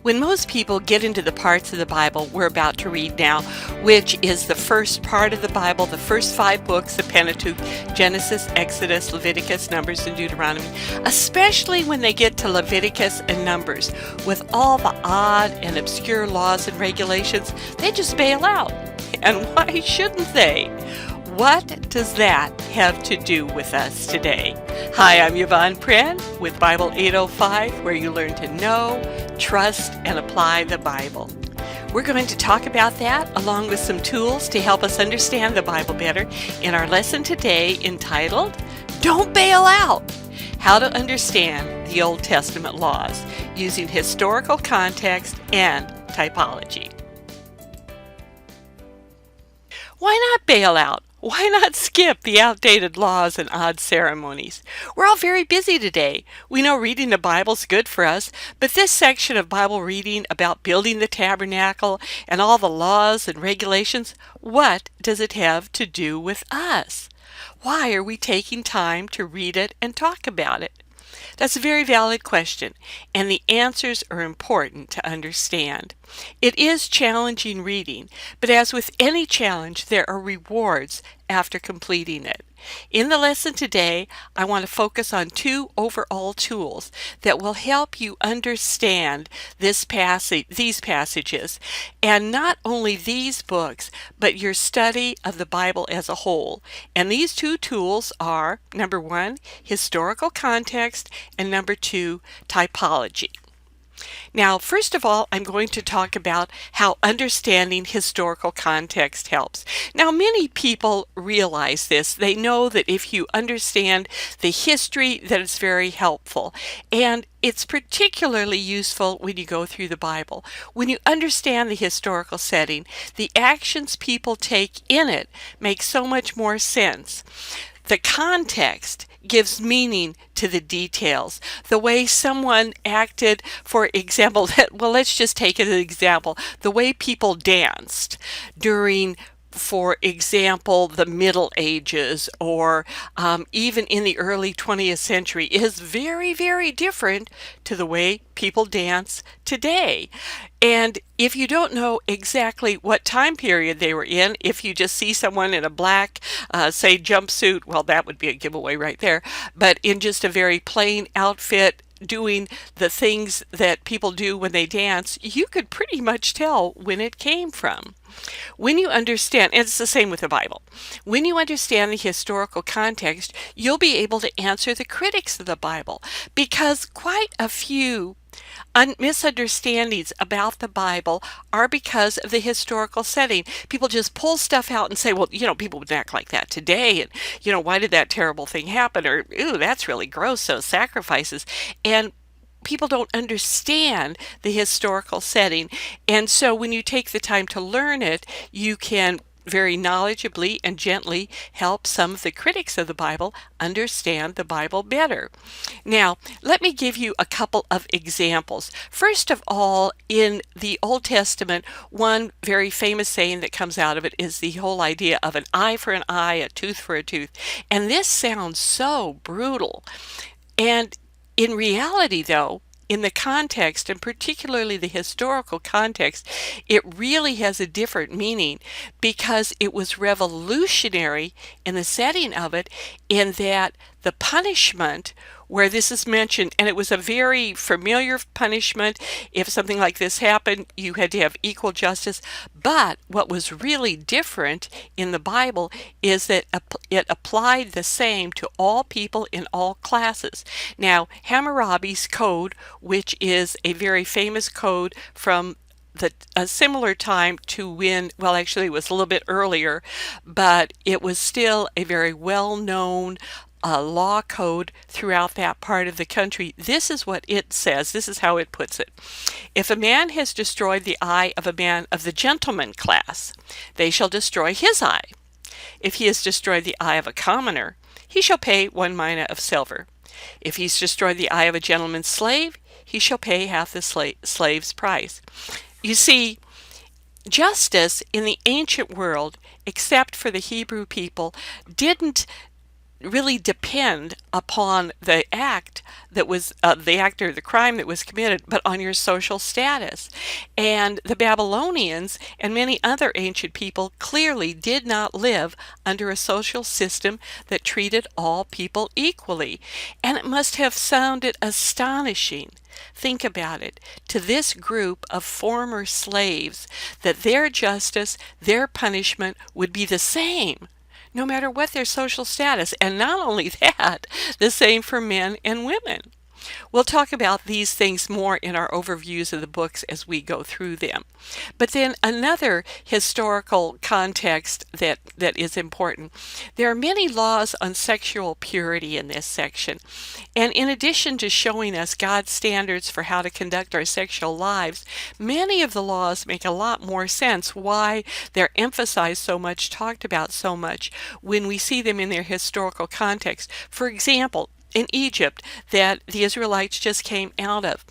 When most people get into the parts of the Bible we're about to read now, which is the first part of the Bible, the first 5 books, the Pentateuch, Genesis, Exodus, Leviticus, Numbers, and Deuteronomy, especially when they get to Leviticus and Numbers, with all the odd and obscure laws and regulations, they just bail out. And why shouldn't they? What does that have to do with us today? Hi, I'm Yvonne Pren with Bible 805, where you learn to know, trust, and apply the Bible. We're going to talk about that along with some tools to help us understand the Bible better in our lesson today entitled, Don't Bail Out! How to Understand the Old Testament Laws Using Historical Context and Typology. Why not bail out? Why not skip the outdated laws and odd ceremonies? We're all very busy today. We know reading the Bible's good for us, but this section of Bible reading about building the tabernacle and all the laws and regulations, what does it have to do with us? Why are we taking time to read it and talk about it? That's a very valid question, and the answers are important to understand. It is challenging reading, but as with any challenge, there are rewards after completing it. In the lesson today, I want to focus on 2 overall tools that will help you understand these passages, and not only these books, but your study of the Bible as a whole. And these 2 tools are, number 1, historical context, and number 2, typology. Now, first of all, I'm going to talk about how understanding historical context helps. Now, many people realize this. They know that if you understand the history, that it's very helpful. And it's particularly useful when you go through the Bible. When you understand the historical setting, the actions people take in it make so much more sense. The context gives meaning to the details. The way someone acted, for example, let's just take an example. The way people danced during, for example, the Middle Ages or even in the early 20th century is very, very different to the way people dance today. And if you don't know exactly what time period they were in, if you just see someone in a black, say, jumpsuit, well, that would be a giveaway right there, but in just a very plain outfit, doing the things that people do when they dance, you could pretty much tell when it came from. When you understand, and it's the same with the Bible, when you understand the historical context, you'll be able to answer the critics of the Bible, because quite a few misunderstandings about the Bible are because of the historical setting. People just pull stuff out and say, well, people would act like that today, and, why did that terrible thing happen? Or, ooh, that's really gross, those sacrifices. And people don't understand the historical setting. And so when you take the time to learn it, you can very knowledgeably and gently help some of the critics of the Bible understand the Bible better. Now, let me give you a couple of examples. First of all, in the Old Testament, one very famous saying that comes out of it is the whole idea of an eye for an eye, a tooth for a tooth. And this sounds so brutal. And in reality, though, in the context, and particularly the historical context, it really has a different meaning, because it was revolutionary in the setting of it, in that the punishment where this is mentioned, and it was a very familiar punishment. If something like this happened, you had to have equal justice. But what was really different in the Bible is that it applied the same to all people in all classes. Now, Hammurabi's code, which is a very famous code from a similar time to when, well, actually it was a little bit earlier, but it was still a very well-known law code throughout that part of the country. This is what it says. This is how it puts it. If a man has destroyed the eye of a man of the gentleman class, they shall destroy his eye. If he has destroyed the eye of a commoner, he shall pay 1 mina of silver. If he's destroyed the eye of a gentleman's slave, he shall pay half the slave's price. You see, justice in the ancient world, except for the Hebrew people, didn't really depend upon the act that was the act or the crime that was committed, but on your social status. And the Babylonians and many other ancient people clearly did not live under a social system that treated all people equally. And it must have sounded astonishing. Think about it, to this group of former slaves, that their justice, their punishment would be the same, no matter what their social status. And not only that, the same for men and women. We'll talk about these things more in our overviews of the books as we go through them. But then another historical context that is important. There are many laws on sexual purity in this section. And in addition to showing us God's standards for how to conduct our sexual lives, many of the laws make a lot more sense why they're emphasized so much, talked about so much, when we see them in their historical context. For example, in Egypt that the Israelites just came out of.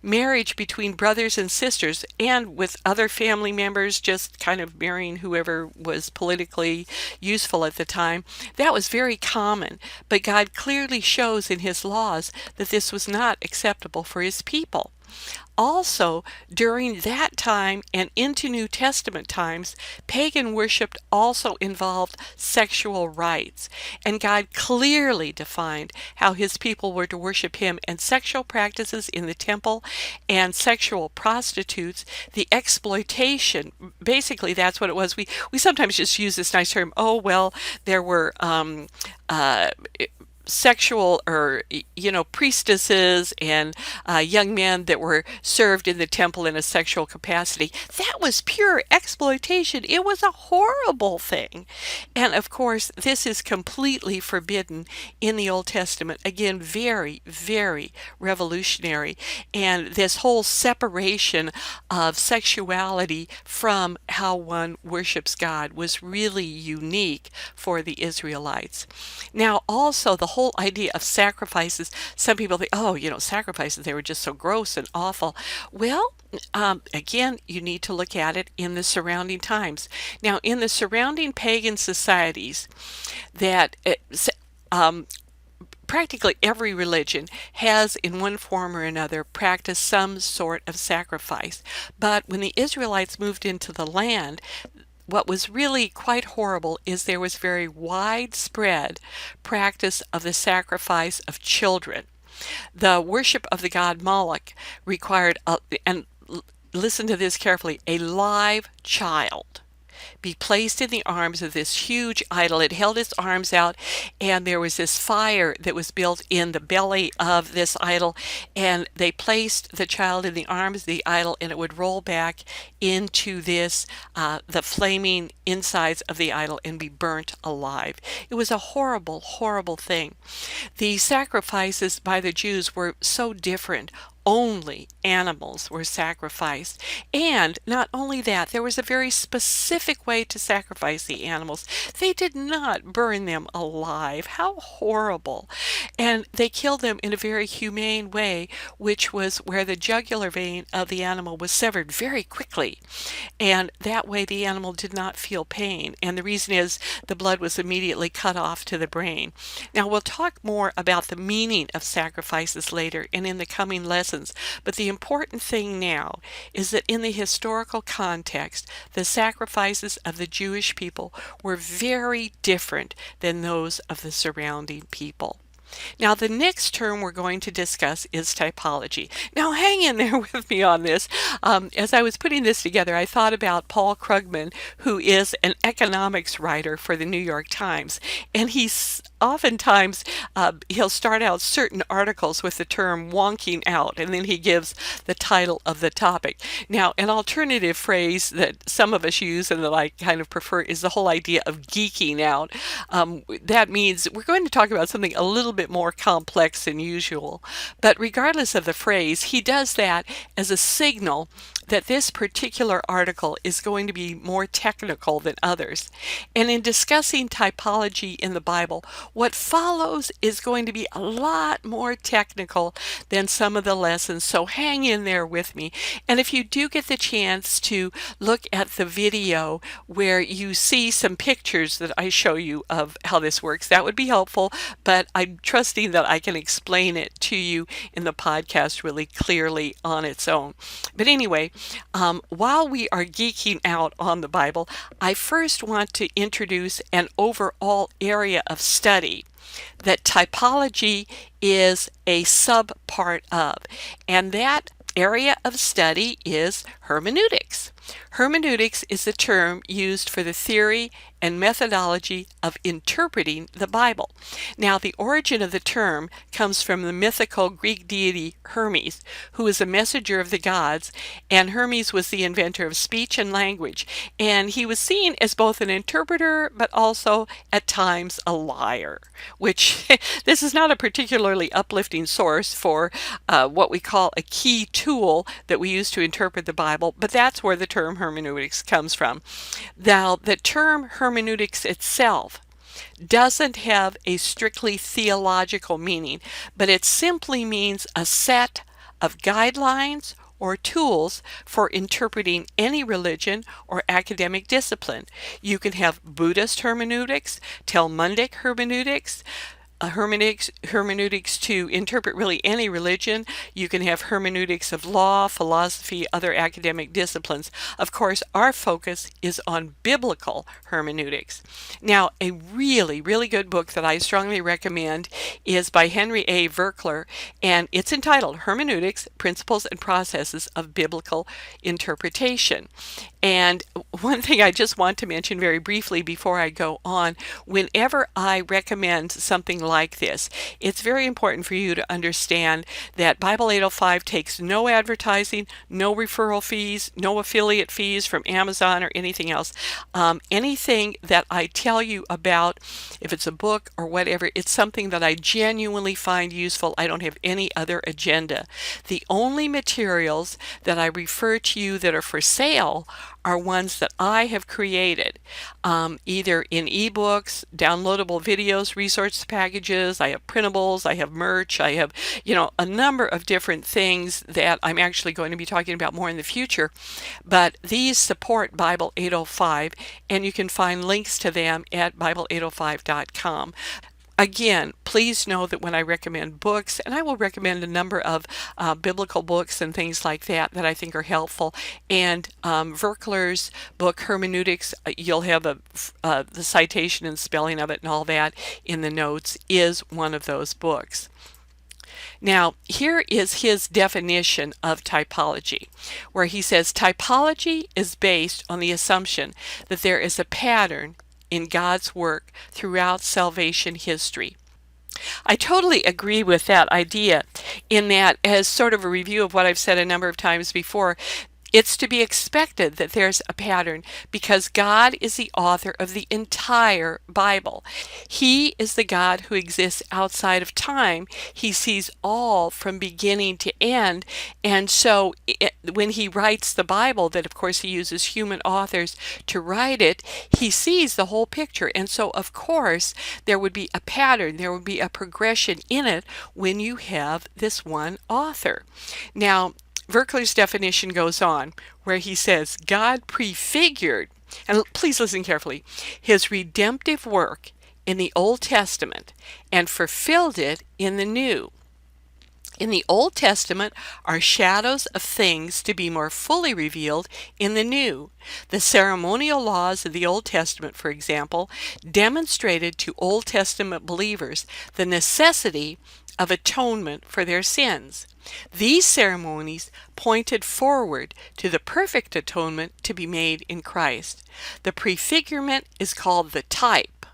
Marriage between brothers and sisters and with other family members, just kind of marrying whoever was politically useful at the time, that was very common. But God clearly shows in his laws that this was not acceptable for his people. Also, during that time and into New Testament times, pagan worship also involved sexual rites, and God clearly defined how his people were to worship him, and sexual practices in the temple and sexual prostitutes, the exploitation, basically that's what it was. We sometimes just use this nice term, oh, well, there were uh, sexual or priestesses and young men that were served in the temple in a sexual capacity. That was pure exploitation. It was a horrible thing. And of course, this is completely forbidden in the Old Testament. Again, very, very revolutionary. And this whole separation of sexuality from how one worships God was really unique for the Israelites. Now, also the whole idea of sacrifices, some people think, oh, sacrifices, they were just so gross and awful. Well, again, you need to look at it in the surrounding times. Now, in the surrounding pagan societies, that practically every religion has, in one form or another, practiced some sort of sacrifice. But when the Israelites moved into the land, what was really quite horrible is there was very widespread practice of the sacrifice of children. The worship of the god Moloch required, and listen to this carefully, a live child be placed in the arms of this huge idol. It held its arms out, and there was this fire that was built in the belly of this idol, and they placed the child in the arms of the idol, and it would roll back into this, the flaming insides of the idol, and be burnt alive. It was a horrible, horrible thing. The sacrifices by the Jews were so different. Only animals were sacrificed. And not only that, there was a very specific way to sacrifice the animals. They did not burn them alive. How horrible. And they killed them in a very humane way, which was where the jugular vein of the animal was severed very quickly. And that way the animal did not feel pain. And the reason is the blood was immediately cut off to the brain. Now, we'll talk more about the meaning of sacrifices later and in the coming lessons. But the important thing now is that in the historical context, the sacrifices of the Jewish people were very different than those of the surrounding people. Now, the next term we're going to discuss is typology. Now, hang in there with me on this. As I was putting this together, I thought about Paul Krugman, who is an economics writer for the New York Times. And he's oftentimes, he'll start out certain articles with the term wonking out, and then he gives the title of the topic. Now, an alternative phrase that some of us use and that I kind of prefer is the whole idea of geeking out. That means we're going to talk about something a little bit more complex than usual. But regardless of the phrase, he does that as a signal that this particular article is going to be more technical than others. And in discussing typology in the Bible, what follows is going to be a lot more technical than some of the lessons. So hang in there with me. And if you do get the chance to look at the video where you see some pictures that I show you of how this works, that would be helpful. But I'm trusting that I can explain it to you in the podcast really clearly on its own. But anyway, while we are geeking out on the Bible, I first want to introduce an overall area of study that typology is a sub-part of, and that area of study is hermeneutics. Hermeneutics is the term used for the theory and methodology of interpreting the Bible. Now, the origin of the term comes from the mythical Greek deity Hermes, who is a messenger of the gods, and Hermes was the inventor of speech and language, and he was seen as both an interpreter but also at times a liar, which this is not a particularly uplifting source for what we call a key tool that we use to interpret the Bible, but that's where the term hermeneutics comes from. Now, the term hermeneutics itself doesn't have a strictly theological meaning, but it simply means a set of guidelines or tools for interpreting any religion or academic discipline. You can have Buddhist hermeneutics, Talmudic hermeneutics, hermeneutics to interpret really any religion. You can have hermeneutics of law, philosophy, other academic disciplines. Of course, our focus is on biblical hermeneutics. Now, a really, really good book that I strongly recommend is by Henry A. Virkler, and it's entitled Hermeneutics, Principles and Processes of Biblical Interpretation. And one thing I just want to mention very briefly before I go on, whenever I recommend something like this, it's very important for you to understand that Bible 805 takes no advertising, no referral fees, no affiliate fees from Amazon or anything else. Anything that I tell you about, if it's a book or whatever, it's something that I genuinely find useful. I don't have any other agenda. The only materials that I refer to you that are for sale are ones that I have created, either in ebooks, downloadable videos, resource packages. I have printables, I have merch, I have, a number of different things that I'm actually going to be talking about more in the future. But these support Bible 805, and you can find links to them at Bible805.com. Again, please know that when I recommend books, and I will recommend a number of biblical books and things like that that I think are helpful, and Virkler's book, Hermeneutics, you'll have the citation and spelling of it and all that in the notes, is one of those books. Now, here is his definition of typology, where he says, typology is based on the assumption that there is a pattern in God's work throughout salvation history. I totally agree with that idea, in that, as sort of a review of what I've said a number of times before, it's to be expected that there's a pattern because God is the author of the entire Bible. He is the God who exists outside of time. He sees all from beginning to end. And so when he writes the Bible, that of course he uses human authors to write it, he sees the whole picture. And so of course there would be a pattern, there would be a progression in it when you have this one author. Now, Virkler's definition goes on, where he says, God prefigured, and please listen carefully, his redemptive work in the Old Testament and fulfilled it in the New. In the Old Testament are shadows of things to be more fully revealed in the New. The ceremonial laws of the Old Testament, for example, demonstrated to Old Testament believers the necessity of atonement for their sins. These ceremonies pointed forward to the perfect atonement to be made in Christ. The prefigurement is called the type.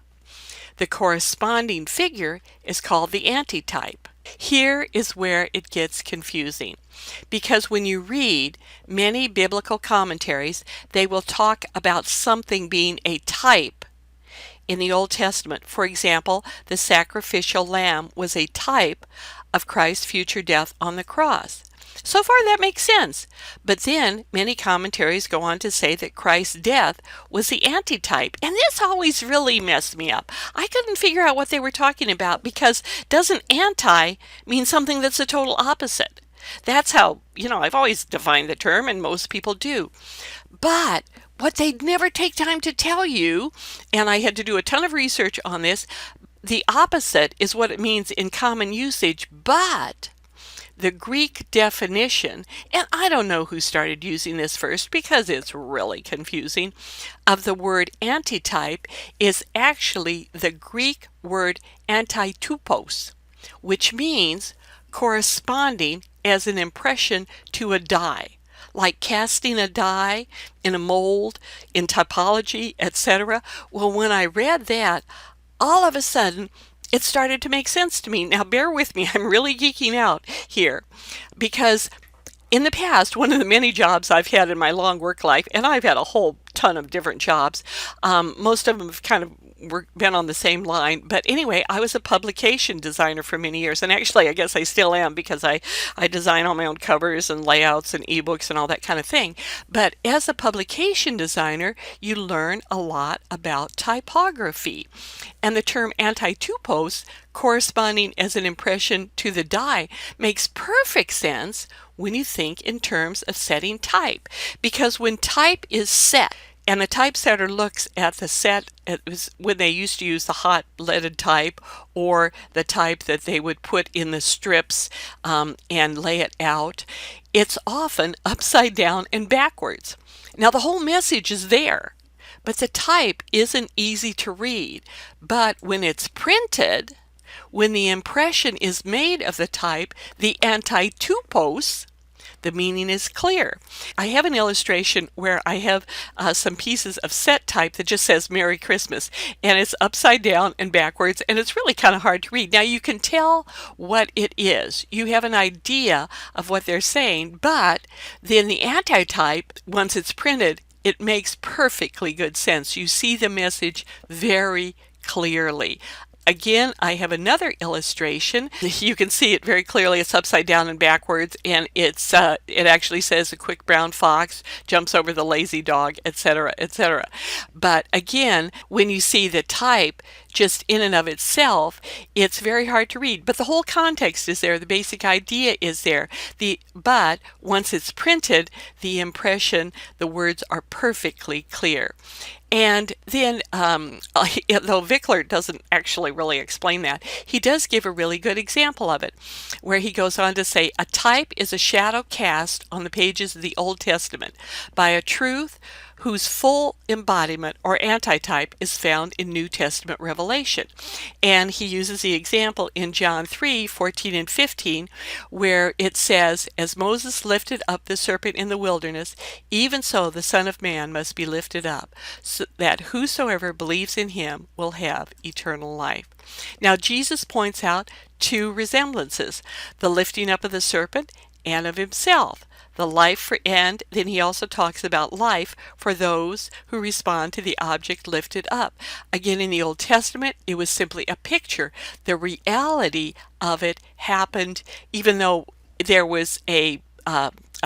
The corresponding figure is called the antitype. Here is where it gets confusing, because when you read many biblical commentaries, they will talk about something being a type in the Old Testament. For example, the sacrificial lamb was a type of Christ's future death on the cross. So far, that makes sense. But then many commentaries go on to say that Christ's death was the antitype. And this always really messed me up. I couldn't figure out what they were talking about because doesn't anti mean something that's the total opposite? That's how, I've always defined the term, and most people do. But what they'd never take time to tell you, and I had to do a ton of research on this, the opposite is what it means in common usage, but the Greek definition, and I don't know who started using this first because it's really confusing, of the word antitype is actually the Greek word antitupos, which means corresponding as an impression to a die, like casting a die in a mold, in typology, etc. Well, when I read that, all of a sudden, it started to make sense to me. Now, bear with me. I'm really geeking out here because in the past, one of the many jobs I've had in my long work life, and I've had a whole ton of different jobs, most of them have kind of been on the same line. But anyway, I was a publication designer for many years. And actually, I guess I still am because I design all my own covers and layouts and ebooks and all that kind of thing. But as a publication designer, you learn a lot about typography. And the term antitupos, corresponding as an impression to the die, makes perfect sense when you think in terms of setting type. Because when type is set, and the typesetter looks at the set, it was when they used to use the hot leaded type or the type that they would put in the strips and lay it out, it's often upside down and backwards. Now the whole message is there, but the type isn't easy to read. But when it's printed, when the impression is made of the type, the antitupos, the meaning is clear. I have an illustration where I have some pieces of set type that just says Merry Christmas, and it's upside down and backwards, and it's really kind of hard to read. Now you can tell what it is. You have an idea of what they're saying, but then the antitype, once it's printed, it makes perfectly good sense. You see the message very clearly. Again, I have another illustration. You can see it very clearly. It's upside down and backwards, and it actually says a quick brown fox jumps over the lazy dog, etc., etc. But again, when you see the type just in and of itself, it's very hard to read. But the whole context is there. The basic idea is there. But once it's printed, the impression, the words are perfectly clear. And then, though Virkler doesn't actually really explain that, he does give a really good example of it, where he goes on to say, a type is a shadow cast on the pages of the Old Testament by a truth whose full embodiment or antitype is found in New Testament revelation. And he uses the example in John 3:14 and 15, where it says, as Moses lifted up the serpent in the wilderness, even so the Son of Man must be lifted up, so that whosoever believes in him will have eternal life. Now Jesus points out two resemblances, the lifting up of the serpent and of himself. The life and then he also talks about life for those who respond to the object lifted up. Again, in the Old Testament, it was simply a picture. The reality of it happened, even though there was a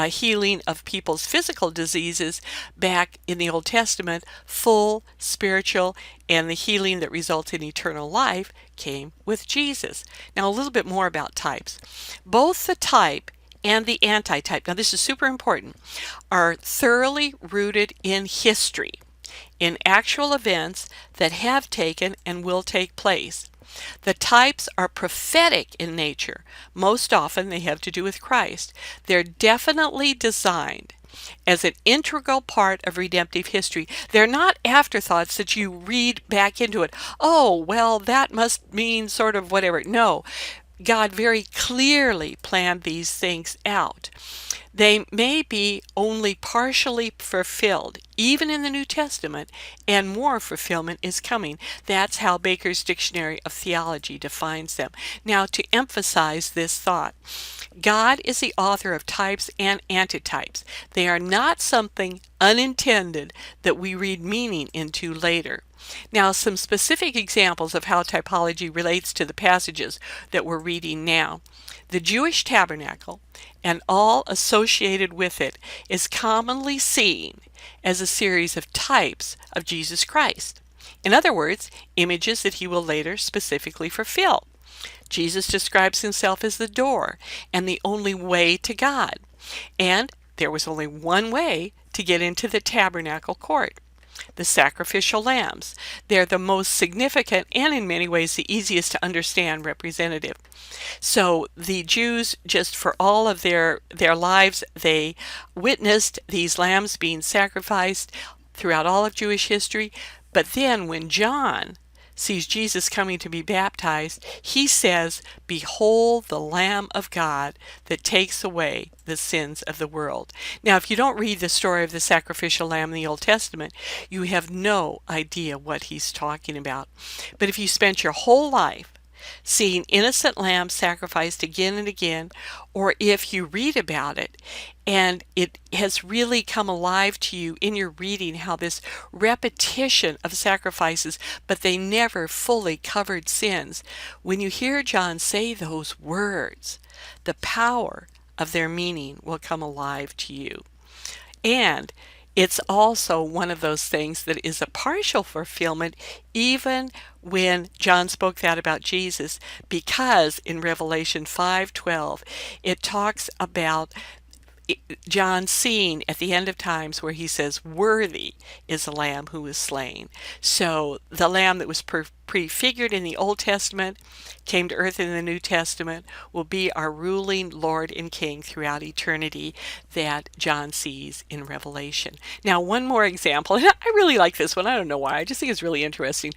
healing of people's physical diseases back in the Old Testament, full spiritual, and the healing that results in eternal life came with Jesus. Now, a little bit more about types. Both the type and the antitype, now this is super important, are thoroughly rooted in history, in actual events that have taken and will take place. The types are prophetic in nature. Most often they have to do with Christ. They're definitely designed as an integral part of redemptive history. They're not afterthoughts that you read back into it. Oh, well, that must mean sort of whatever. No. God very clearly planned these things out. They may be only partially fulfilled, even in the New Testament, and more fulfillment is coming. That's how Baker's Dictionary of Theology defines them. Now, to emphasize this thought, God is the author of types and antitypes. They are not something unintended that we read meaning into later. Now, some specific examples of how typology relates to the passages that we're reading now. The Jewish tabernacle and all associated with it is commonly seen as a series of types of Jesus Christ. In other words, images that he will later specifically fulfill. Jesus describes himself as the door and the only way to God. And there was only one way to get into the tabernacle court: the sacrificial lambs. They're the most significant and in many ways the easiest to understand representative. So the Jews, just for all of their lives, they witnessed these lambs being sacrificed throughout all of Jewish history. But then when John sees Jesus coming to be baptized, he says, "Behold the Lamb of God that takes away the sins of the world." Now, if you don't read the story of the sacrificial lamb in the Old Testament, you have no idea what he's talking about. But if you spent your whole life seeing innocent lambs sacrificed again and again, or if you read about it and it has really come alive to you in your reading, how this repetition of sacrifices, but they never fully covered sins, when you hear John say those words, the power of their meaning will come alive to you. And it's also one of those things that is a partial fulfillment, even when John spoke that about Jesus, because in Revelation 5:12, it talks about John seeing at the end of times where he says, "Worthy is the Lamb who was slain." So the Lamb that was prefigured in the Old Testament, came to earth in the New Testament, will be our ruling Lord and King throughout eternity that John sees in Revelation. Now, one more example, and I really like this one. I don't know why. I just think it's really interesting.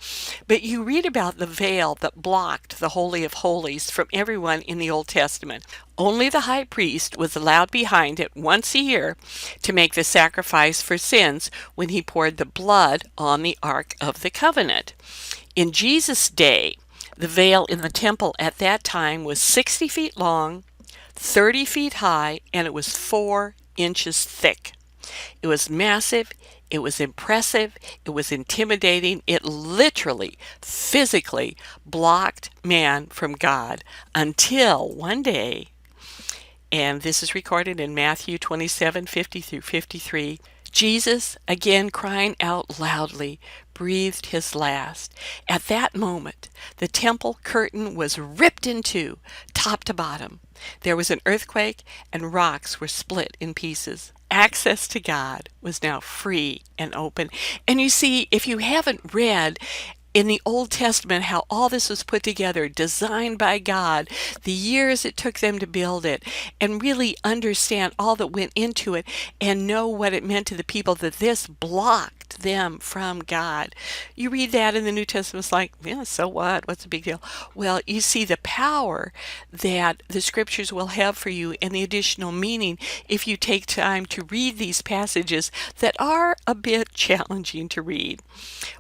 But you read about the veil that blocked the Holy of Holies from everyone in the Old Testament. Only the high priest was allowed behind it once a year to make the sacrifice for sins when he poured the blood on the Ark of the Covenant. In Jesus' day, the veil in the temple at that time was 60 feet long, 30 feet high, and it was 4 inches thick. It was massive, it was impressive, it was intimidating. It literally, physically blocked man from God until one day, and this is recorded in Matthew 27:50 through 53, Jesus, again crying out loudly, breathed his last. At that moment, the temple curtain was ripped in two, top to bottom. There was an earthquake, and rocks were split in pieces. Access to God was now free and open. And you see, if you haven't read in the Old Testament how all this was put together, designed by God, the years it took them to build it, and really understand all that went into it, and know what it meant to the people, that this blocked them from God. You read that in the New Testament, it's like, yeah, so what? What's the big deal? Well, you see the power that the scriptures will have for you and the additional meaning if you take time to read these passages that are a bit challenging to read.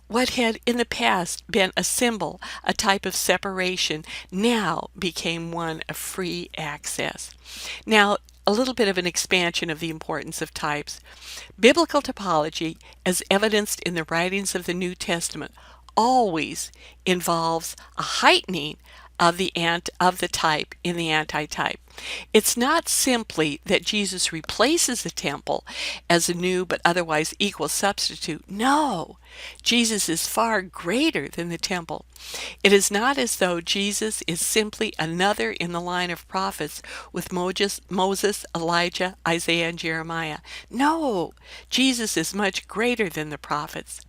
What had in the past been a symbol, a type of separation, now became one of free access. Now, a little bit of an expansion of the importance of types. Biblical typology, as evidenced in the writings of the New Testament, always involves a heightening of the type in the antitype. It's not simply that Jesus replaces the temple as a new but otherwise equal substitute. No, Jesus is far greater than the temple. It is not as though Jesus is simply another in the line of prophets with Moses, Elijah, Isaiah, and Jeremiah. No, Jesus is much greater than the prophets.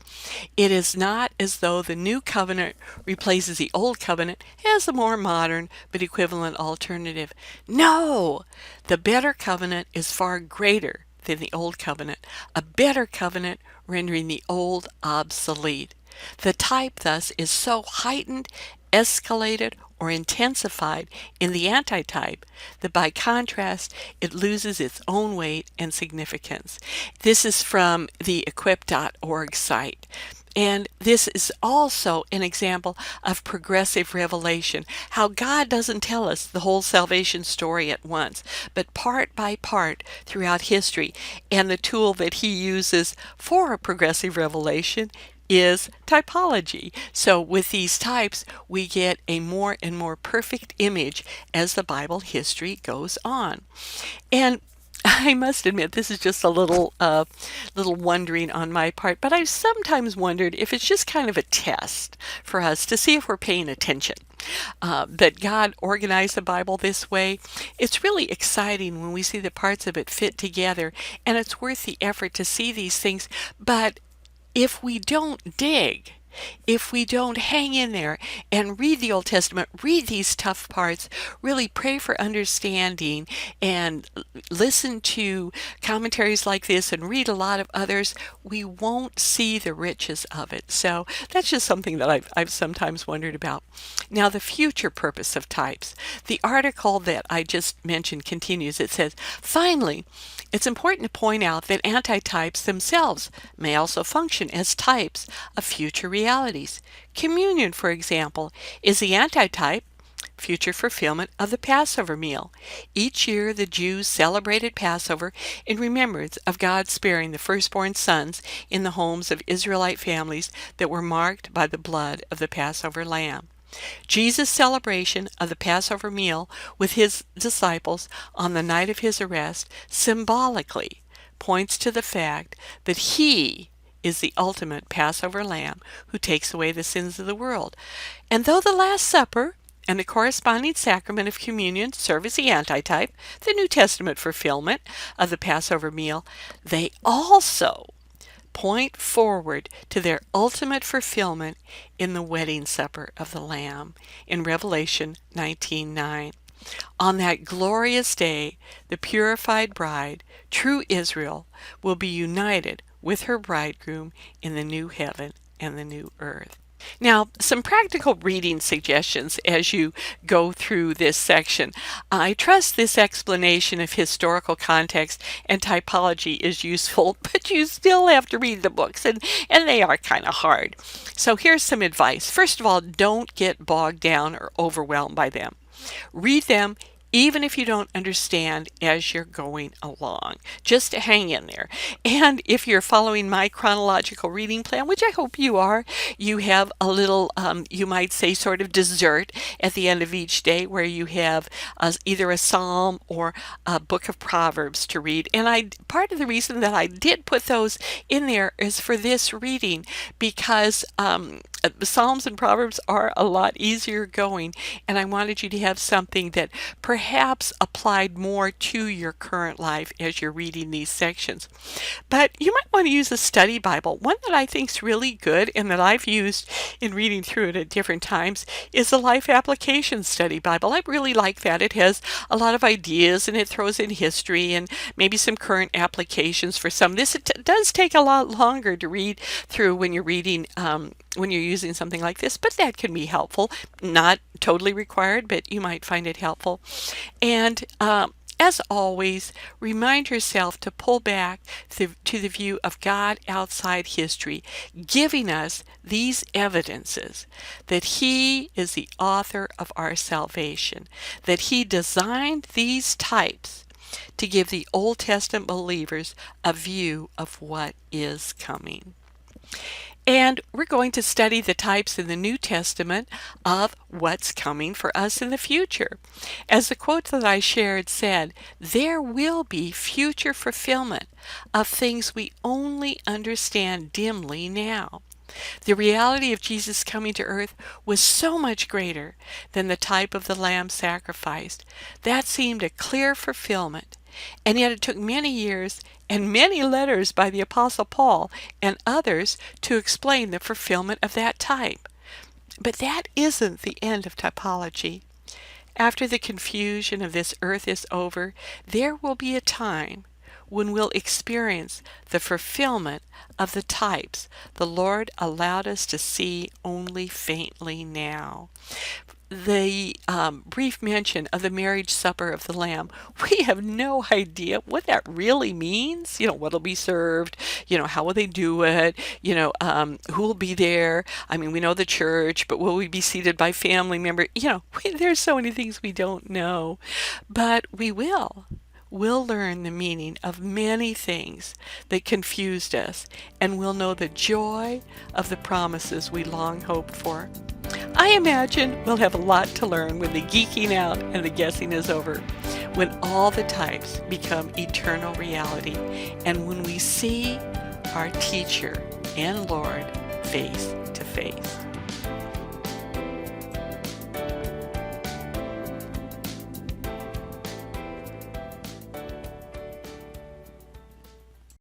It is not as though the new covenant replaces the old covenant as a more modern but equivalent alternative. No, the better covenant is far greater than the old covenant, a better covenant rendering the old obsolete. The type thus is so heightened, escalated, or intensified in the antitype that by contrast it loses its own weight and significance. This is from the equip.org site. And this is also an example of progressive revelation, how God doesn't tell us the whole salvation story at once, but part by part throughout history. And the tool that he uses for a progressive revelation is typology. So with these types, we get a more and more perfect image as the Bible history goes on. And I must admit, this is just a little wondering on my part, but I've sometimes wondered if it's just kind of a test for us to see if we're paying attention. That God organized the Bible this way. It's really exciting when we see the parts of it fit together, and it's worth the effort to see these things. But if we don't dig, if we don't hang in there and read the Old Testament, read these tough parts, really pray for understanding and listen to commentaries like this and read a lot of others, we won't see the riches of it. So that's just something that I've sometimes wondered about. Now, the future purpose of types. The article that I just mentioned continues. It says, finally, it's important to point out that antitypes themselves may also function as types of future realities. Communion, for example, is the antitype, future fulfillment of the Passover meal. Each year the Jews celebrated Passover in remembrance of God sparing the firstborn sons in the homes of Israelite families that were marked by the blood of the Passover lamb. Jesus' celebration of the Passover meal with his disciples on the night of his arrest symbolically points to the fact that he is the ultimate Passover lamb who takes away the sins of the world. And though the Last Supper and the corresponding sacrament of communion serve as the antitype, the New Testament fulfillment of the Passover meal, they also point forward to their ultimate fulfillment in the wedding supper of the Lamb in Revelation 19:9. On that glorious day, the purified bride, true Israel, will be united with her bridegroom in the new heaven and the new earth. Now, some practical reading suggestions as you go through this section. I trust this explanation of historical context and typology is useful, but you still have to read the books, and they are kind of hard. So here's some advice. First of all, don't get bogged down or overwhelmed by them. Read them even if you don't understand as you're going along. Just hang in there. And if you're following my chronological reading plan, which I hope you are, you have a little, you might say, sort of dessert at the end of each day where you have either a psalm or a book of Proverbs to read. And part of the reason that I did put those in there is for this reading, because the Psalms and Proverbs are a lot easier going, and I wanted you to have something that perhaps applied more to your current life as you're reading these sections. But you might want to use a study Bible. One that I think is really good and that I've used in reading through it at different times is the Life Application Study Bible. I really like that. It has a lot of ideas and it throws in history and maybe some current applications for some. This does take a lot longer to read through when you're reading when you're using something like this, but that can be helpful. Not totally required, but you might find it helpful. And as always, remind yourself to pull back to the view of God outside history, giving us these evidences that He is the author of our salvation, that He designed these types to give the Old Testament believers a view of what is coming. And we're going to study the types in the New Testament of what's coming for us in the future. As the quote that I shared said, there will be future fulfillment of things we only understand dimly now. The reality of Jesus coming to earth was so much greater than the type of the lamb sacrificed. That seemed a clear fulfillment. And yet it took many years and many letters by the Apostle Paul and others to explain the fulfillment of that type. But that isn't the end of typology. After the confusion of this earth is over, there will be a time when we'll experience the fulfillment of the types the Lord allowed us to see only faintly now. The brief mention of the marriage supper of the Lamb, we have no idea what that really means. What'll be served, how will they do it, who will be there. I mean, we know the church, but will we be seated by family member? There's so many things we don't know, but we will. we'll learn the meaning of many things that confused us, and we'll know the joy of the promises we long hoped for. I imagine we'll have a lot to learn when the geeking out and the guessing is over, when all the types become eternal reality, and when we see our teacher and Lord face to face.